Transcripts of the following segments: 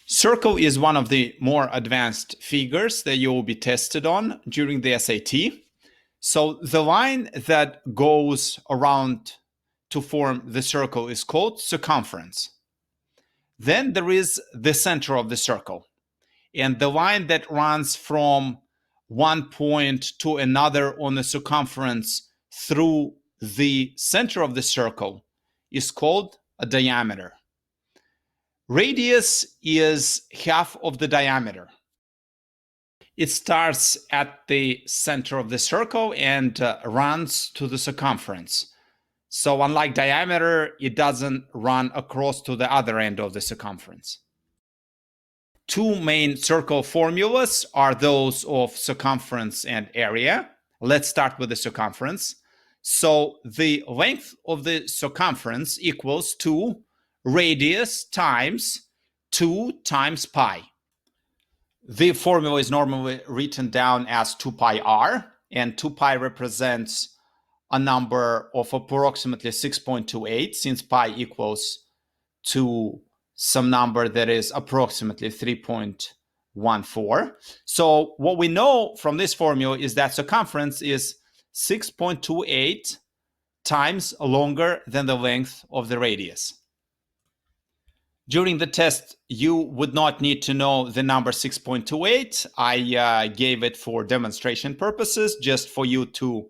Circle is one of the more advanced figures that you will be tested on during the SAT. So the line that goes around to form the circle is called circumference. Then there is the center of the circle. And the line that runs from one point to another on the circumference through the center of the circle is called a diameter. Radius is half of the diameter. It starts at the center of the circle and runs to the circumference. So unlike diameter, it doesn't run across to the other end of the circumference. Two main circle formulas are those of circumference and area. Let's start with the circumference. So the length of the circumference equals to radius times 2 times pi. The formula is normally written down as 2 pi r, and 2 pi represents a number of approximately 6.28, since pi equals to some number that is approximately 3.14. So what we know from this formula is that circumference is 6.28 times longer than the length of the radius. During the test, you would not need to know the number 6.28. I gave it for demonstration purposes, just for you to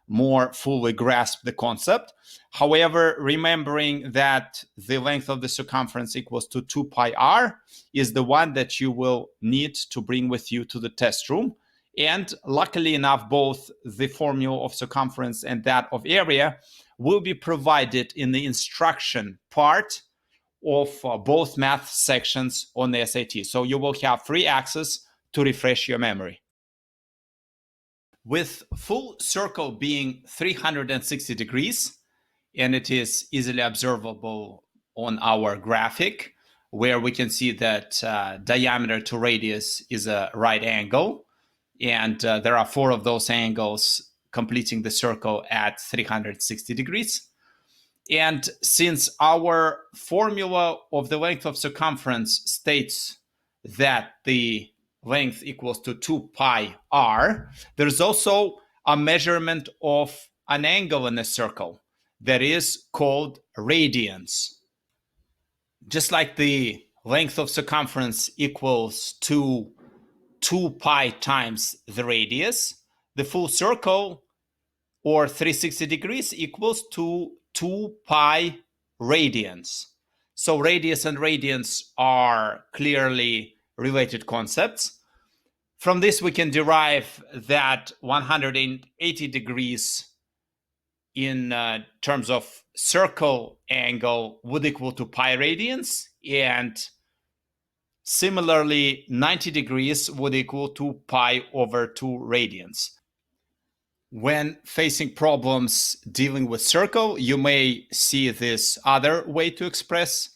more fully grasp the concept. However, remembering that the length of the circumference equals to 2 pi r is the one that you will need to bring with you to the test room. And luckily enough, both the formula of circumference and that of area will be provided in the instruction part of both math sections on the SAT. So you will have free access to refresh your memory. With full circle being 360 degrees, and it is easily observable on our graphic, where we can see that diameter to radius is a right angle, and there are 4 of those angles completing the circle at 360 degrees. And since our formula of the length of circumference states that the length equals to 2 pi r, there's also a measurement of an angle in a circle that is called radians. Just like the length of circumference equals to 2 pi times the radius, the full circle, or 360 degrees, equals to 2 pi radians. So radius and radians are clearly related concepts. From this, we can derive that 180 degrees in terms of circle angle would equal to pi radians, and similarly 90 degrees would equal to pi over 2 radians. When facing problems dealing with circle, you may see this other way to express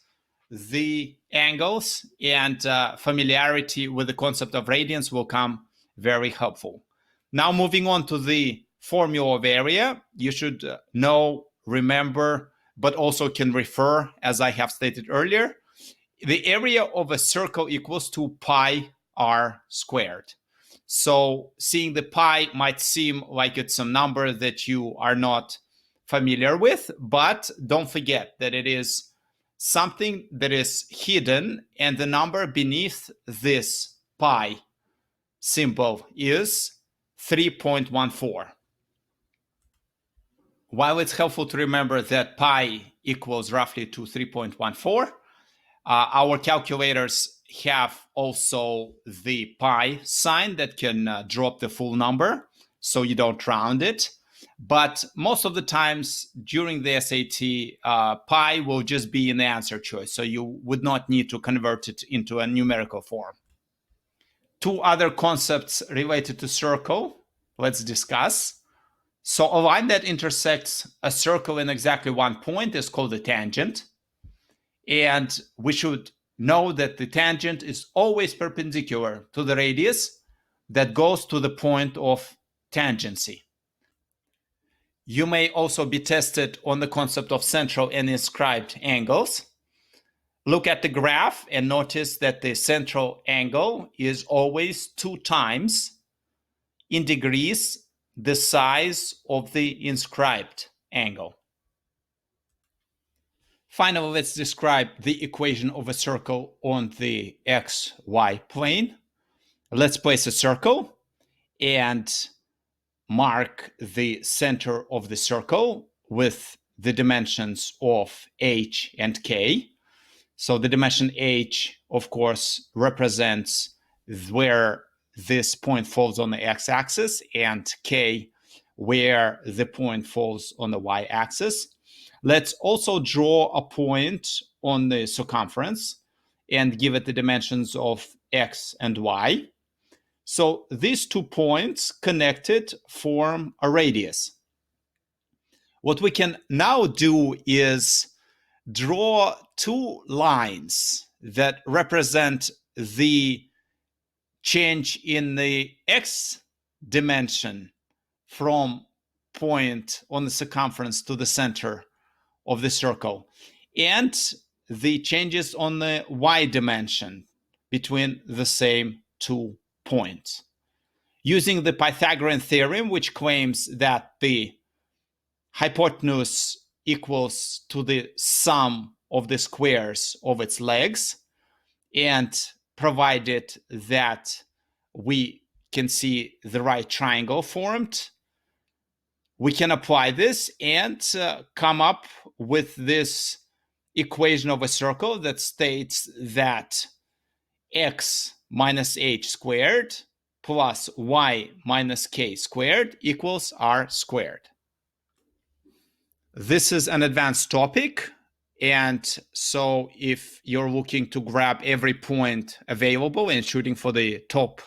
the angles, and familiarity with the concept of radians will come very helpful. Now, moving on to the formula of area, you should know, remember, but also can refer, as I have stated earlier. The area of a circle equals to pi r squared. So seeing the pi might seem like it's some number that you are not familiar with, but don't forget that it is something that is hidden, and the number beneath this pi symbol is 3.14. While it's helpful to remember that pi equals roughly to 3.14, our calculators have also the pi sign that can drop the full number, so you don't round it. But most of the times during the SAT, pi will just be in the answer choice, so you would not need to convert it into a numerical form. 2 other concepts related to circle, let's discuss. So a line that intersects a circle in exactly one point is called a tangent. And we should know that the tangent is always perpendicular to the radius that goes to the point of tangency. You may also be tested on the concept of central and inscribed angles. Look at the graph and notice that the central angle is always 2 times in degrees the size of the inscribed angle. Finally, let's describe the equation of a circle on the xy plane. Let's place a circle and mark the center of the circle with the dimensions of h and k. So the dimension h, of course, represents where this point falls on the x-axis, and k, where the point falls on the y-axis. Let's also draw a point on the circumference and give it the dimensions of x and y. So these 2 points connected form a radius. What we can now do is draw 2 lines that represent the change in the x dimension from point on the circumference to the center of the circle, and the changes on the y dimension between the same 2 points. Using the Pythagorean theorem, which claims that the hypotenuse equals to the sum of the squares of its legs, and provided that we can see the right triangle formed, we can apply this and come up with this equation of a circle that states that x minus h squared plus y minus k squared equals r squared. This is an advanced topic, and so if you're looking to grab every point available and shooting for the top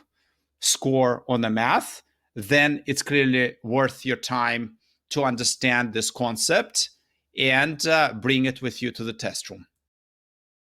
score on the math, then it's clearly worth your time to understand this concept and bring it with you to the test room.